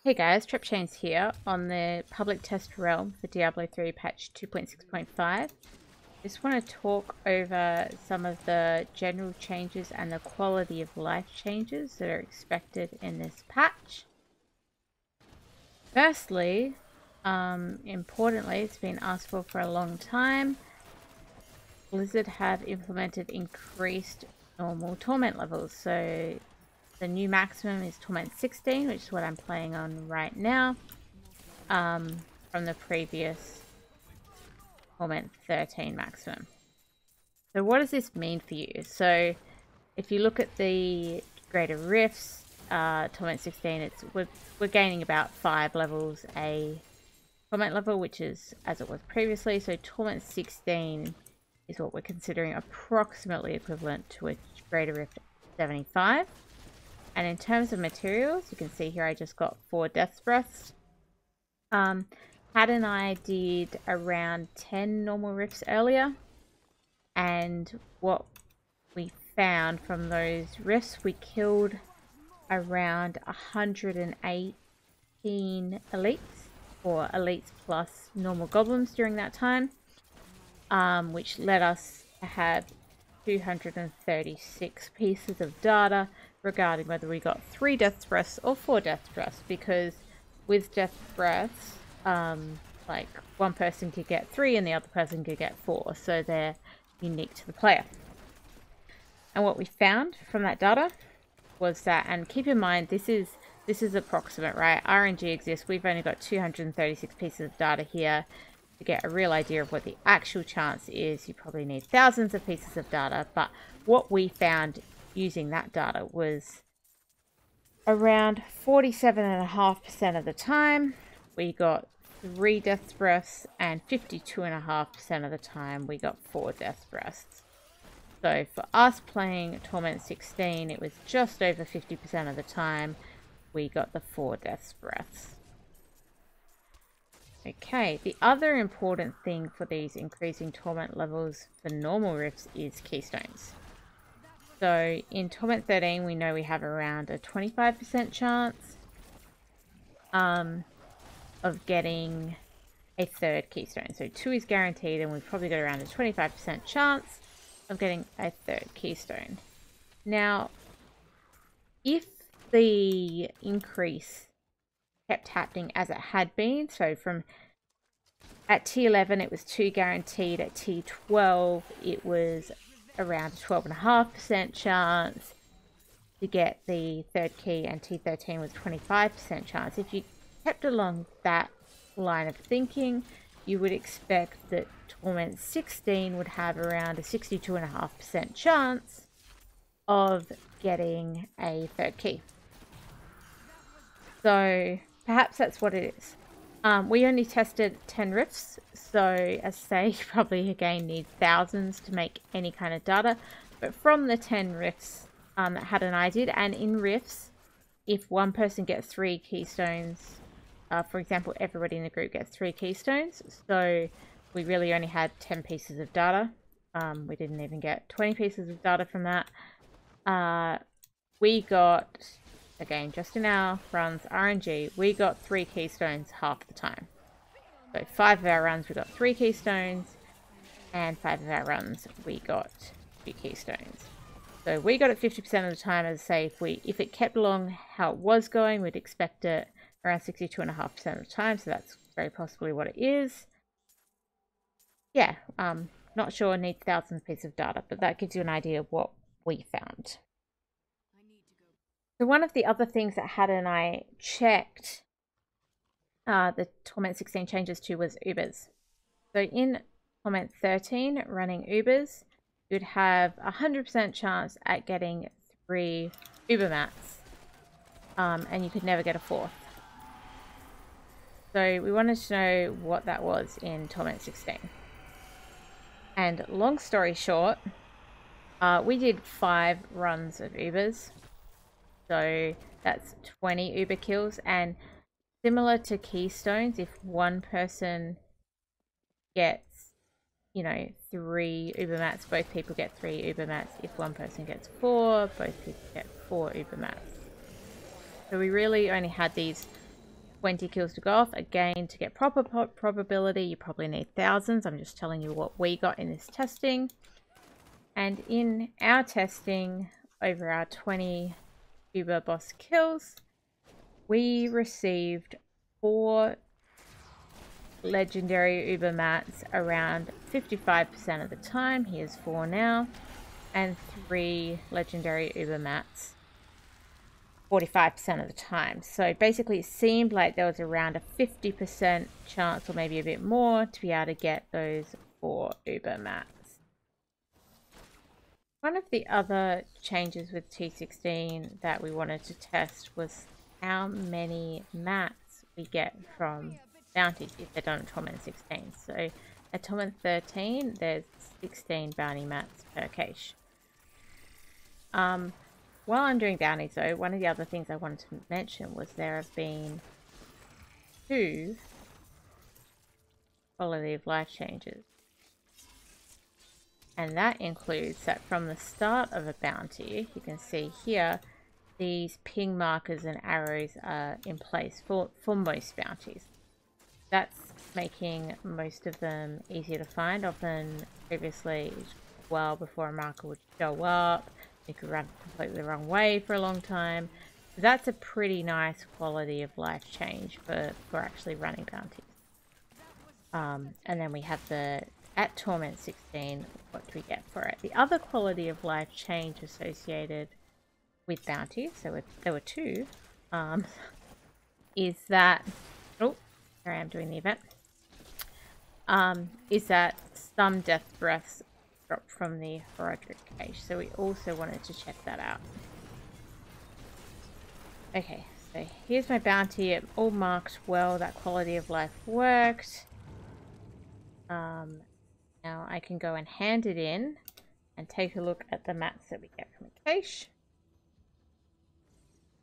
Hey guys, TrepChains here on the public test realm for Diablo 3 patch 2.6.5. Just want to talk over some of the general changes and the quality of life changes that are expected in this patch. Firstly, importantly, it's been asked for a long time. Blizzard have implemented increased normal torment levels, so the new maximum is Torment 16, which is what I'm playing on right now, from the previous Torment 13 maximum. So what does this mean for you? So if you look at the greater rifts, Torment 16, we're gaining about 5 levels a Torment level, which is as it was previously. So Torment 16 is what we're considering approximately equivalent to a greater rift 75. And in terms of materials, you can see here I just got 4 Death's Breaths. Had and I did around 10 normal rifts earlier. And what we found from those rifts, we killed around 118 elites, or elites plus normal goblins during that time. Which led us to have 236 pieces of data regarding whether we got 3 Death's Breaths or 4 Death's Breaths, because with Death's Breaths, like one person could get 3 and the other person could get 4, so they're unique to the player. And what we found from that data was that, and keep in mind this is approximate, right? RNG exists. We've only got 236 pieces of data here. To get a real idea of what the actual chance is, you probably need thousands of pieces of data, but what we found using that data was around 47.5% of the time we got 3 Death's Breaths, and 52.5% of the time we got 4 Death's Breaths. So for us playing Torment 16, it was just over 50% of the time we got the 4 Death's Breaths. Okay, the other important thing for these increasing torment levels for normal rifts is Keystones. So in Torment 13, we know we have around a 25% chance of getting a 3rd Keystone. So 2 is guaranteed, and we've probably got around a 25% chance of getting a 3rd Keystone. Now, if the increase kept happening as it had been, so from at T11 it was 2 guaranteed, at T12 it was around a 12.5% chance to get the 3rd key, and T13 was 25% chance. If you kept along that line of thinking, you would expect that Torment 16 would have around a 62.5% chance of getting a 3rd key. So perhaps that's what it is. We only tested 10 rifts, so as I say, you probably again need thousands to make any kind of data. But from the 10 rifts that Had and I did, and in rifts, if one person gets 3 keystones, for example, everybody in the group gets 3 keystones, so we really only had 10 pieces of data. We didn't even get 20 pieces of data from that. We got, again, just in our runs, RNG, we got 3 keystones half the time. So 5 of our runs we got 3 keystones, and 5 of our runs we got 2 keystones. So we got it 50% of the time. As I say, if it kept along how it was going, we'd expect it around 62.5% of the time, so that's very possibly what it is. Yeah, not sure, needs thousands of pieces of data, but that gives you an idea of what we found. So one of the other things that Had and I checked the Torment 16 changes to was Ubers. So in Torment 13, running Ubers, you'd have a 100% chance at getting 3 Uber mats, and you could never get a 4th. So we wanted to know what that was in Torment 16. And long story short, we did 5 runs of Ubers. So that's 20 Uber kills, and similar to Keystones, if one person gets, 3 Uber mats, both people get 3 Uber mats. If one person gets 4, both people get 4 Uber mats. So we really only had these 20 kills to go off. Again, to get proper probability, you probably need thousands. I'm just telling you what we got in this testing. And in our testing, over our 20 Uber boss kills, we received 4 legendary Uber mats around 55% of the time. Here's 4 now. And 3 legendary Uber mats 45% of the time. So basically it seemed like there was around a 50% chance, or maybe a bit more, to be able to get those 4 Uber mats. One of the other changes with T16 that we wanted to test was how many mats we get from bounties if they're done at Torment 16. So at Torment 13, there's 16 bounty mats per cache. While I'm doing bounties though, one of the other things I wanted to mention was there have been 2 quality of life changes. And that includes that from the start of a bounty, you can see here, these ping markers and arrows are in place for most bounties. That's making most of them easier to find. Often previously, well before a marker would show up, you could run completely the wrong way for a long time. So that's a pretty nice quality of life change for actually running bounties. And then we have the, at Torment 16, what do we get for it? The other quality of life change associated with bounties, so there were 2, is that, oh, here I am doing the event, is that some death breaths drop from the Roderick cache. So we also wanted to check that out. Okay, so here's my bounty. It all marked well. That quality of life worked. Now I can go and hand it in and take a look at the mats that we get from a cache.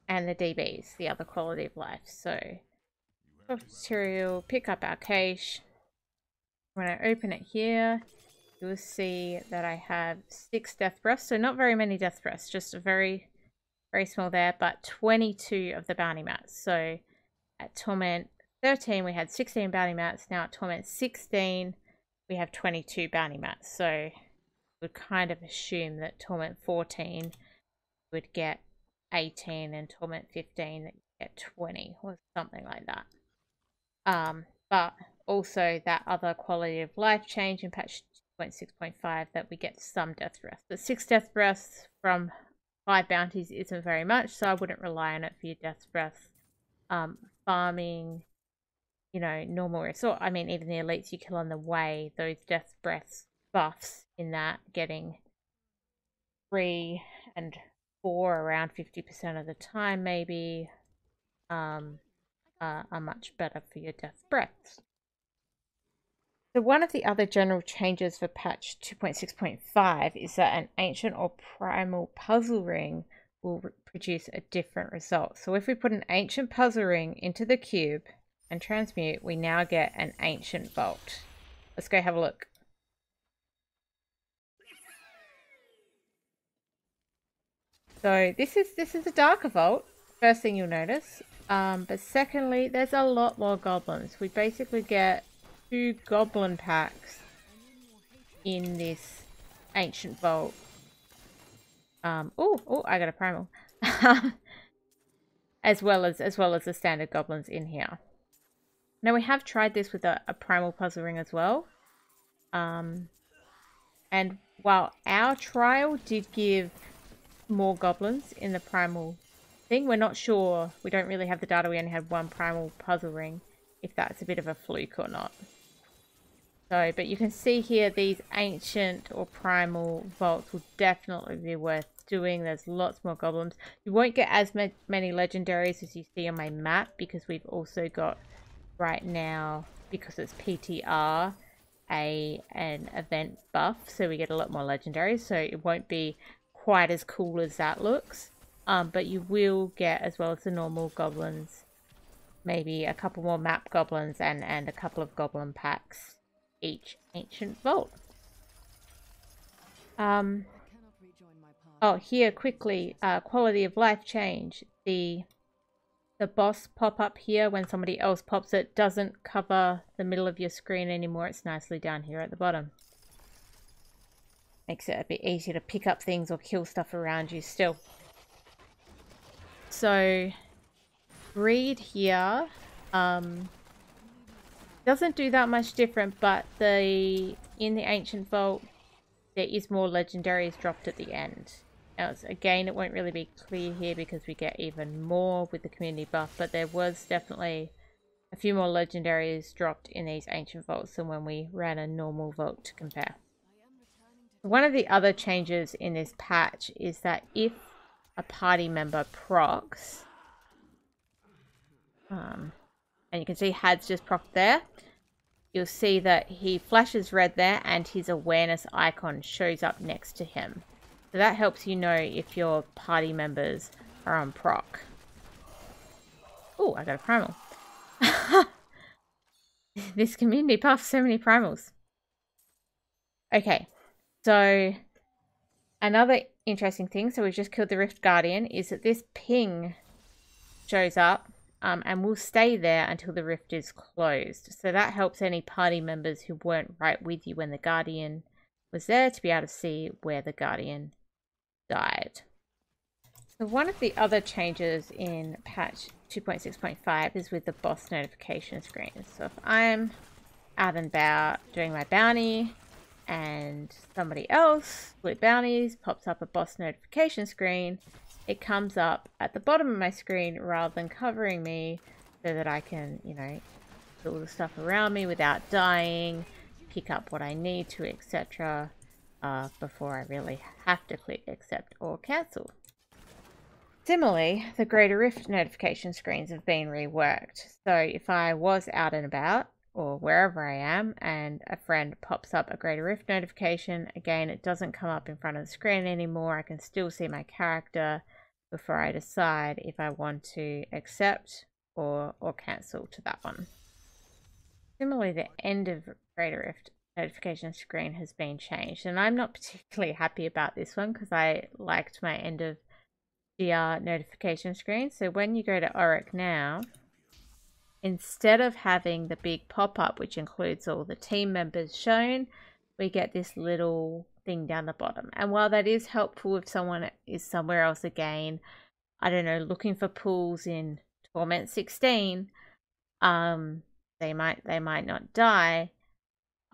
And the DBs, the other quality of life. So, material, pick up our cache. When I open it here, you will see that I have 6 death breaths. So not very many death breaths, just a very, very small there, but 22 of the bounty mats. So at Torment 13, we had 16 bounty mats. Now at Torment 16, we have 22 bounty mats. So would kind of assume that Torment 14 would get 18 and Torment 15 that you get 20 or something like that. But also that other quality of life change in patch 2.6.5 that we get some death breaths. But 6 death breaths from 5 bounties isn't very much, so I wouldn't rely on it for your death breaths. Farming, you know, normal resort. I mean, even the elites you kill on the way, those death breaths buffs in that, getting 3 and 4 around 50% of the time maybe, are much better for your death breaths. So one of the other general changes for patch 2.6.5 is that an ancient or primal puzzle ring will produce a different result. So if we put an ancient puzzle ring into the cube and transmute, we now get an ancient vault. Let's go have a look. So this is a darker vault, first thing you'll notice. But secondly, there's a lot more goblins. We basically get 2 goblin packs in this ancient vault. Oh, I got a primal. as well as the standard goblins in here. Now we have tried this with a primal puzzle ring as well. And while our trial did give more goblins in the primal thing, we're not sure. We don't really have the data. We only had 1 primal puzzle ring, if that's a bit of a fluke or not. So, but you can see here these ancient or primal vaults will definitely be worth doing. There's lots more goblins. You won't get as many legendaries as you see on my map, because we've also got right now, because it's PTR, an event buff, so we get a lot more legendaries. So it won't be quite as cool as that looks, but you will get, as well as the normal goblins, maybe a couple more map goblins and a couple of goblin packs each ancient vault. Oh, here quickly, quality of life change. The the boss pop-up here when somebody else pops it doesn't cover the middle of your screen anymore. It's nicely down here at the bottom. Makes it a bit easier to pick up things or kill stuff around you still. So, greed here doesn't do that much different, but in the Ancient Vault, there is more legendaries dropped at the end. Now, again, it won't really be clear here because we get even more with the community buff, but there was definitely a few more legendaries dropped in these Ancient Vaults than when we ran a normal vault to compare. One of the other changes in this patch is that if a party member procs, and you can see Had's just procced there, you'll see that he flashes red there and his awareness icon shows up next to him. So that helps you know if your party members are on proc. Oh, I got a primal. This community buff, so many primals. Okay, so another interesting thing, so we just killed the Rift Guardian, is that this ping shows up and will stay there until the rift is closed. So that helps any party members who weren't right with you when the Guardian was there to be able to see where the Guardian died. So one of the other changes in patch 2.6.5 is with the boss notification screen. So if I'm out and about doing my bounty and somebody else with bounties pops up a boss notification screen, it comes up at the bottom of my screen rather than covering me so that I can, you know, do all the stuff around me without dying, pick up what I need to, etc. Before I really have to click accept or cancel. Similarly, the Greater Rift notification screens have been reworked. So if I was out and about or wherever I am and a friend pops up a Greater Rift notification, again, it doesn't come up in front of the screen anymore. I can still see my character before I decide if I want to accept or cancel to that one. Similarly, the end of Greater Rift notification screen has been changed, and I'm not particularly happy about this one because I liked my end of GR notification screen. So when you go to Auric now, instead of having the big pop-up which includes all the team members shown, we get this little thing down the bottom. And while that is helpful if someone is somewhere else again, I don't know, looking for pools in Torment 16, they might not die.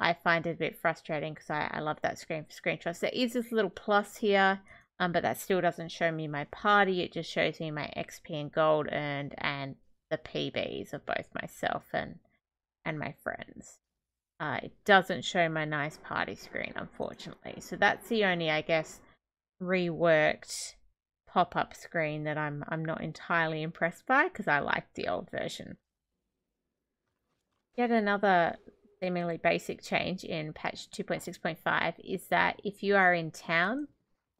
I find it a bit frustrating because I love that screen for screenshots. There is this little plus here, but that still doesn't show me my party. It just shows me my XP and gold earned and the PBs of both myself and my friends. It doesn't show my nice party screen, unfortunately. So that's the only, I guess, reworked pop-up screen that I'm not entirely impressed by because I like the old version. Yet another seemingly basic change in patch 2.6.5 is that if you are in town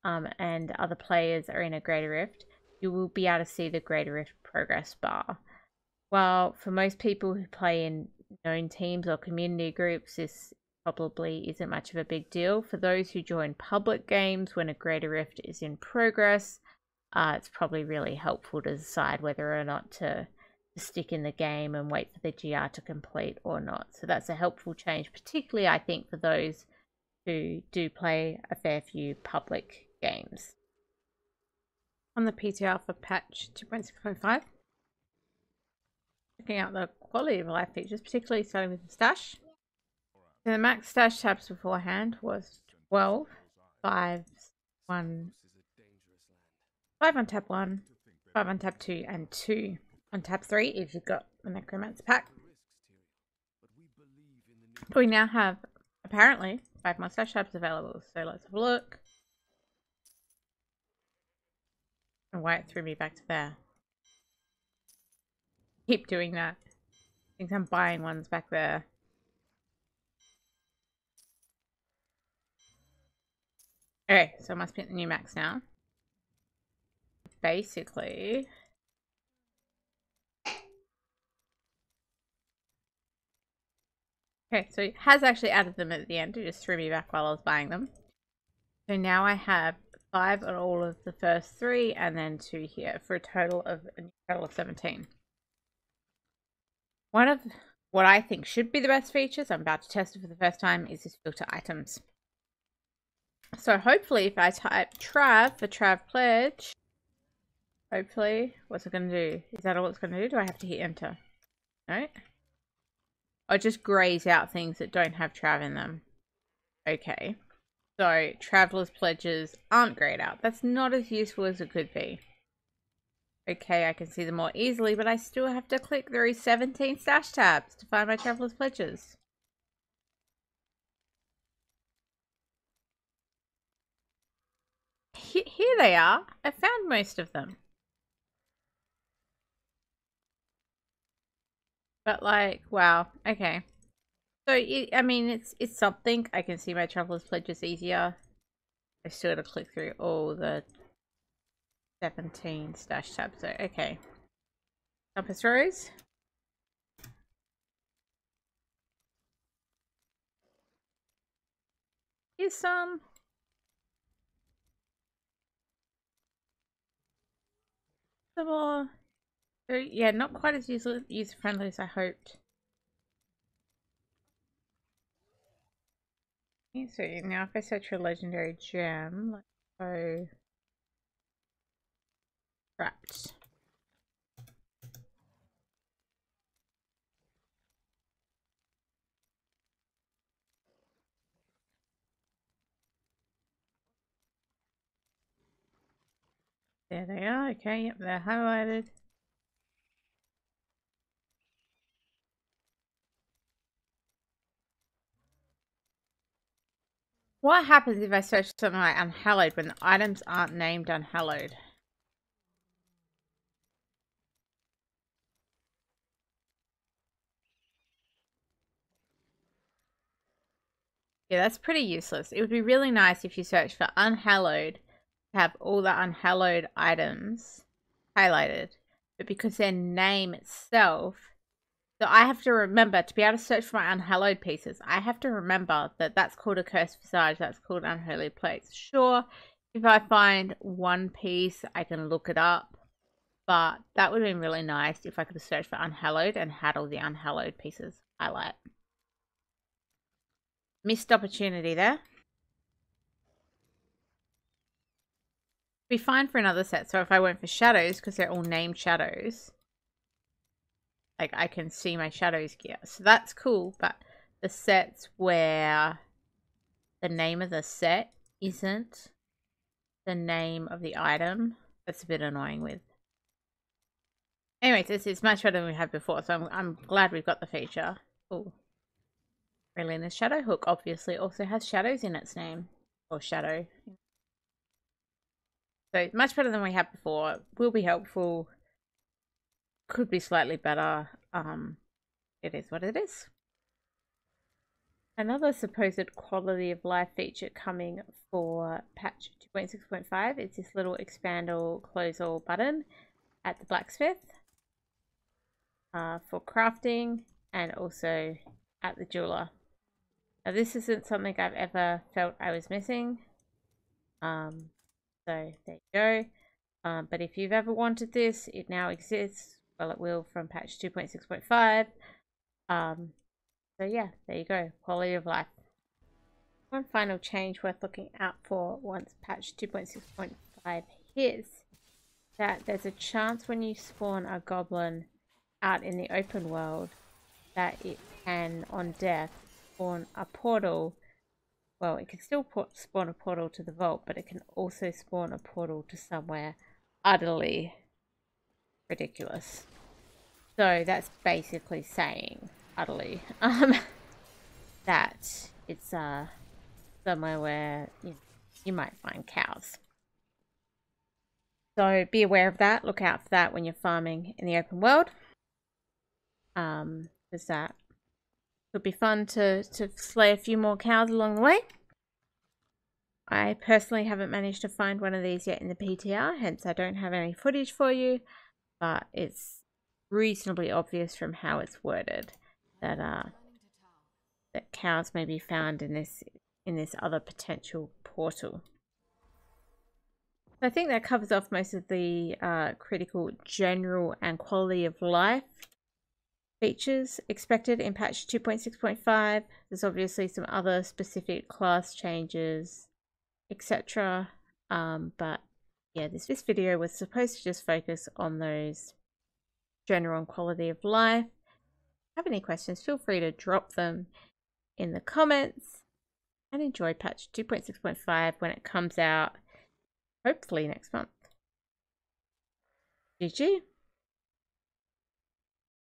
and other players are in a Greater Rift, you will be able to see the Greater Rift progress bar. While for most people who play in known teams or community groups, this probably isn't much of a big deal. For those who join public games when a Greater Rift is in progress, it's probably really helpful to decide whether or not to stick in the game and wait for the GR to complete or not. So that's a helpful change, particularly I think for those who do play a fair few public games. On the PTR for patch 2.6.5, checking out the quality of life features, particularly starting with the stash. So the max stash tabs beforehand was 12, 5, 1, 5 on tab 1, 5 on tab 2, and 2 on tab 3 if you've got the Necromancer pack. But we now have, apparently, 5 more stash tabs available. So let's have a look. And why it threw me back to there. Keep doing that. I think I'm buying ones back there. Okay, so I must be at the new max now. Basically, okay, so it has actually added them at the end. It just threw me back while I was buying them. So now I have 5 on all of the first 3 and then 2 here for a total of Total of 17. One of what I think should be the best features, I'm about to test it for the first time, is this filter items. So hopefully if I type Trav for Trav Pledge, hopefully, what's it going to do? Is that all it's going to do? Do I have to hit enter? No? Or just grays out things that don't have Trav in them. Okay. So, Traveler's Pledges aren't grayed out. That's not as useful as it could be. Okay, I can see them more easily, but I still have to click through 17 stash tabs to find my Traveler's Pledges. Here they are. I found most of them. But like, wow, okay. So, I mean, it's something. I can see my Traveler's Pledges easier. I still got to click through all the 17 stash tabs. So, okay. Compass Rose. Here's some. Some more. So, yeah, not quite as user-friendly as I hoped. Okay, so now if I search for legendary gem, let's go trapped. There they are. Okay, yep, they're highlighted. What happens if I search something like unhallowed when the items aren't named unhallowed? Yeah, that's pretty useless. It would be really nice if you search for unhallowed to have all the unhallowed items highlighted. But because their name itself, so I have to remember to be able to search for my unhallowed pieces. I have to remember that that's called a cursed visage. That's called unholy plates. Sure, if I find one piece, I can look it up. But that would have been really nice if I could have searched for unhallowed and had all the unhallowed pieces highlight. Missed opportunity there. Be fine for another set. So if I went for shadows, because they're all named shadows, like I can see my shadows gear. So that's cool, but the sets where the name of the set isn't the name of the item, that's a bit annoying with. Anyways, this is much better than we had before, so I'm glad we've got the feature. Oh. Relina's Shadow Hook obviously also has shadows in its name. Or shadow. So much better than we had before. Will be helpful. Could be slightly better. It is what it is. Another supposed quality of life feature coming for patch 2.6.5 is this little expand all, close all button at the blacksmith for crafting, and also at the jeweler. Now this isn't something I've ever felt I was missing. So there you go. But if you've ever wanted this, it now exists. Well, it will from patch 2.6.5. So yeah, there you go. Quality of life. One final change worth looking out for once patch 2.6.5 hits, that there's a chance when you spawn a goblin out in the open world that it can, on death, spawn a portal. Well, it can still spawn a portal to the vault, but it can also spawn a portal to somewhere utterly ridiculous. So that's basically saying utterly that it's somewhere where you might find cows. So be aware of that. Look out for that when you're farming in the open world. Because that could be fun to slay a few more cows along the way. I personally haven't managed to find one of these yet in the PTR, hence I don't have any footage for you, but it's reasonably obvious from how it's worded that that cows may be found in this other potential portal. I think that covers off most of the critical, general, and quality of life features expected in patch 2.6.5. There's obviously some other specific class changes, etc. But yeah, this video was supposed to just focus on those general and quality of life. If you have any questions, feel free to drop them in the comments, and enjoy patch 2.6.5 when it comes out, hopefully next month. GG.